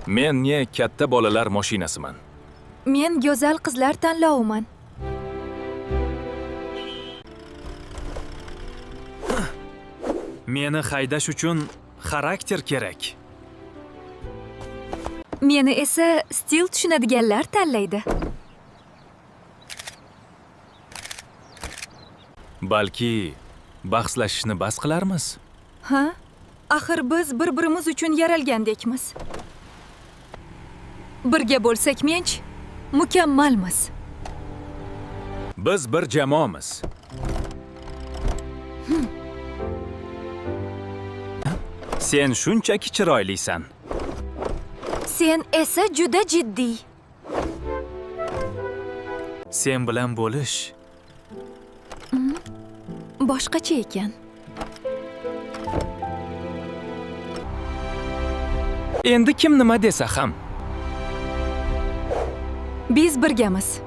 Men ne katta bolalar mashinasiman. Men go'zal qizlar tanloviman. Meni haydash uchun xarakter kerak. Meni esa stil tushunadiganlar tanlaydi. Balki bahslashishni bas qilarmiz. Ha? Axir biz bir-birimiz uchun yaralgandekmiz. Birga bo'lsak mench mukammalmiz. Biz bir jamoamiz. Sen shunchaki chiroylisan. Sen esa juda jiddiy. Sen bilan bo'lish Boshqacha ekan. Endi kim nima desa ham Biz birgamiz.